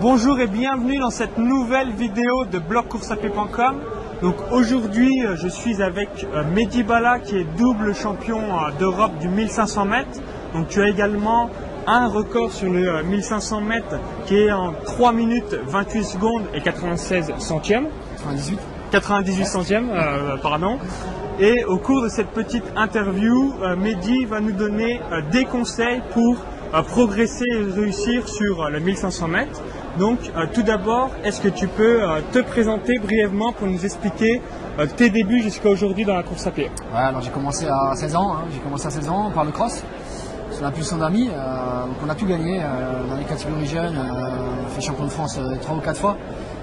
Bonjour et bienvenue dans cette nouvelle vidéo de blogcourseapied.com. Donc aujourd'hui je suis avec Mehdi Bala qui est double champion d'Europe du 1500 mètres. Donc tu as également un record sur le 1500 mètres qui est en 3 minutes 28 secondes et 96 centièmes. 98 centièmes, pardon. Et au cours de cette petite interview, Mehdi va nous donner des conseils pour progresser et réussir sur le 1500 mètres. Donc tout d'abord, est-ce que tu peux te présenter brièvement pour nous expliquer tes débuts jusqu'à aujourd'hui dans la course à pied? Ouais, alors j'ai commencé à 16 ans, j'ai commencé à 16 ans par le cross, sous l'impulsion d'amis, donc on a pu gagner dans les catégories jeunes, on fait champion de France 3 ou 4 fois,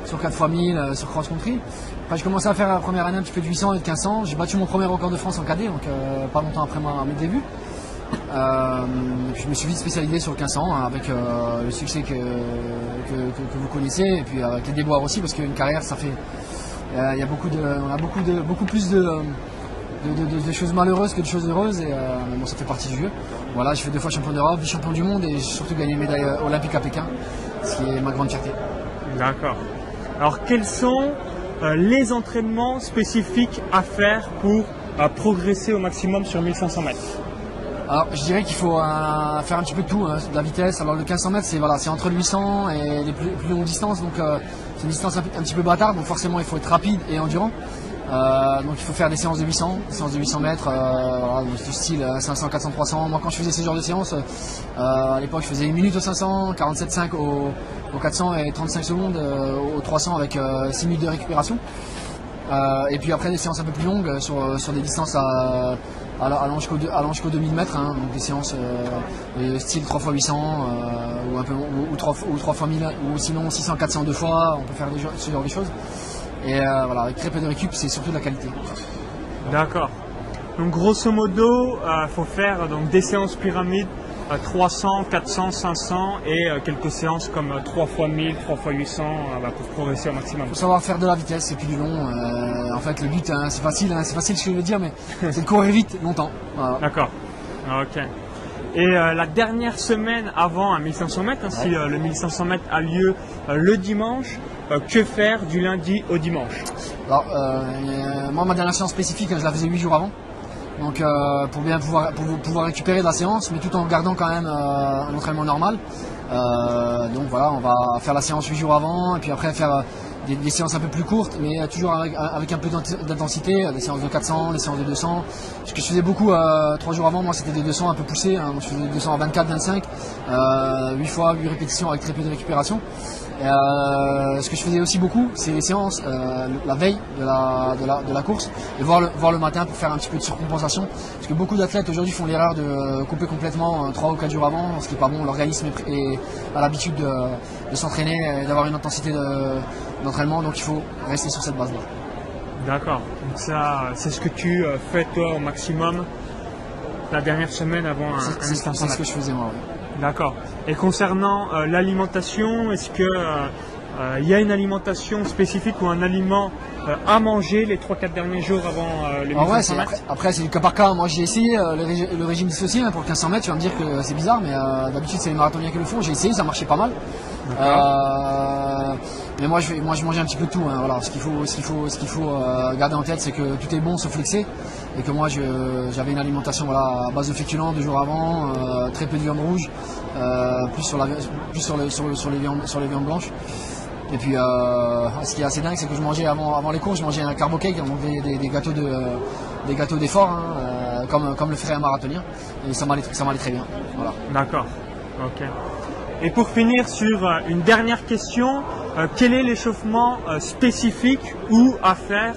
sur 4 fois 1000, sur cross-country. Après j'ai commencé à faire la première année un petit peu de 800 et de 1500, j'ai battu mon premier record de France en cadet, donc pas longtemps après mes débuts. Je me suis vite spécialisé sur le 1500 avec le succès que vous connaissez et puis avec les déboires aussi parce qu'une carrière ça fait on a beaucoup plus de choses malheureuses que de choses heureuses et bon, ça fait partie du jeu. Voilà, je fais 2 fois champion d'Europe, vice-champion du monde et j'ai surtout gagné une médaille olympique à Pékin, ce qui est ma grande fierté. D'accord. Alors quels sont les entraînements spécifiques à faire pour progresser au maximum sur 1500 mètres? Alors je dirais qu'il faut faire un petit peu de tout, de la vitesse. Alors le 1500 mètres c'est entre le 800 et les plus longues distances, donc c'est une distance un petit peu bâtarde, donc forcément il faut être rapide et endurant. Donc il faut faire des séances de 800 mètres, voilà, du style 500, 400, 300. Moi quand je faisais ce genre de séances, à l'époque je faisais 1 minute au 500, 47,5 au 400 et 35 secondes au 300 avec 6 minutes de récupération. Et puis après des séances un peu plus longues sur des distances allant jusqu'aux 2000 mètres, donc des séances style 3x800 ou 3 x 1000 ou sinon 600, 400 2 fois, on peut faire ce genre de choses. Et voilà, avec très peu de récup, c'est surtout de la qualité. D'accord. Donc grosso modo, faut faire donc, des séances pyramides 300, 400, 500 et quelques séances comme 3 x 1000, 3 x 800 pour progresser au maximum. Il faut savoir faire de la vitesse et puis du long. En fait, le but, c'est facile ce que je veux dire, mais c'est de courir vite longtemps. Voilà. D'accord. Ok. Et la dernière semaine avant un 1500 mètres, si le 1500 mètres a lieu le dimanche, que faire du lundi au dimanche? Alors, moi, ma dernière séance spécifique, je la faisais 8 jours avant. Donc pour bien pouvoir récupérer de la séance, mais tout en gardant quand même un entraînement normal. Donc voilà, on va faire la séance 8 jours avant, et puis après faire des séances un peu plus courtes, mais toujours avec un peu d'intensité, des séances de 400, des séances de 200. Ce que je faisais beaucoup 3 jours avant, moi c'était des 200 un peu poussés, je faisais des 200 à 24, 25, 8 fois, 8 répétitions avec très peu de récupération. Ce que je faisais aussi beaucoup, c'est les séances la veille de la course et voir le matin pour faire un petit peu de surcompensation. Parce que beaucoup d'athlètes aujourd'hui font l'erreur de couper complètement 3 ou 4 jours avant, ce qui n'est pas bon. L'organisme est à l'habitude de s'entraîner et d'avoir une intensité d'entraînement, donc il faut rester sur cette base-là. D'accord. Donc ça, c'est ce que tu fais toi au maximum la dernière semaine avant un 1500 mètres. C'est ce que je faisais moi. Oui. D'accord. Et concernant l'alimentation, est-ce que il y a une alimentation spécifique ou un aliment à manger les 3-4 derniers jours avant le 1500 mètres? Après c'est du cas par cas. Moi j'ai essayé le régime dissocié pour le 1500 mètres. Tu vas me dire que c'est bizarre, mais d'habitude c'est les marathoniens qui le font. J'ai essayé, ça marchait pas mal. Mais moi je mangeais un petit peu de tout. Voilà. Ce qu'il faut garder en tête, c'est que tout est bon sauf l'excès. Et que moi j'avais une alimentation à base de féculents 2 jours avant, très peu de viande rouge, plus sur les viandes blanches. Et puis ce qui est assez dingue, c'est que je mangeais avant les courses, je mangeais un carbo cake, donc des gâteaux d'effort, comme le ferait un marathonien. Et ça m'allait très bien. Voilà. D'accord. Ok. Et pour finir sur une dernière question, quel est l'échauffement spécifique ou à faire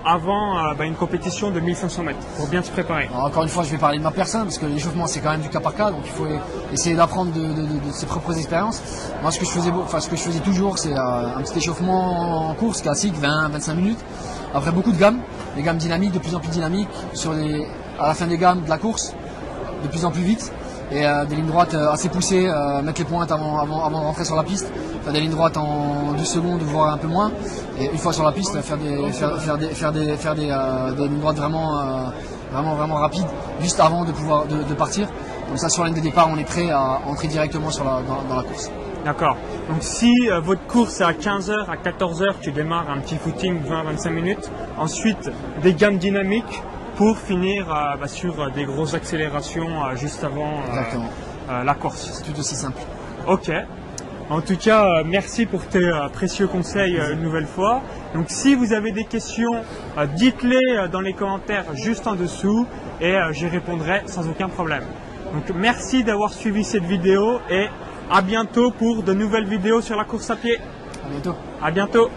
avant une compétition de 1500 mètres pour bien se préparer? Alors, encore une fois, je vais parler de ma personne parce que l'échauffement c'est quand même du cas par cas, donc il faut essayer d'apprendre de ses propres expériences. Moi, ce que je faisais toujours, c'est un petit échauffement en course classique, 20-25 minutes. Après beaucoup de gammes, des gammes dynamiques, de plus en plus dynamiques, à la fin des gammes de la course, de plus en plus vite. Et des lignes droites assez poussées, mettre les pointes avant de rentrer sur la piste, faire des lignes droites en 12 secondes, voire un peu moins, et une fois sur la piste, faire des lignes droites vraiment rapides, juste avant de partir. Comme ça, sur la ligne de départ, on est prêt à entrer directement dans la course. D'accord. Donc si votre course est à 15h, à 14h, tu démarres un petit footing 20-25 minutes. Ensuite, des gammes dynamiques pour finir sur des grosses accélérations juste avant la course. C'est tout aussi simple. Ok. En tout cas, merci pour tes précieux conseils une nouvelle fois. Donc si vous avez des questions, dites-les dans les commentaires juste en dessous et j'y répondrai sans aucun problème. Donc merci d'avoir suivi cette vidéo et à bientôt pour de nouvelles vidéos sur la course à pied. À bientôt. À bientôt.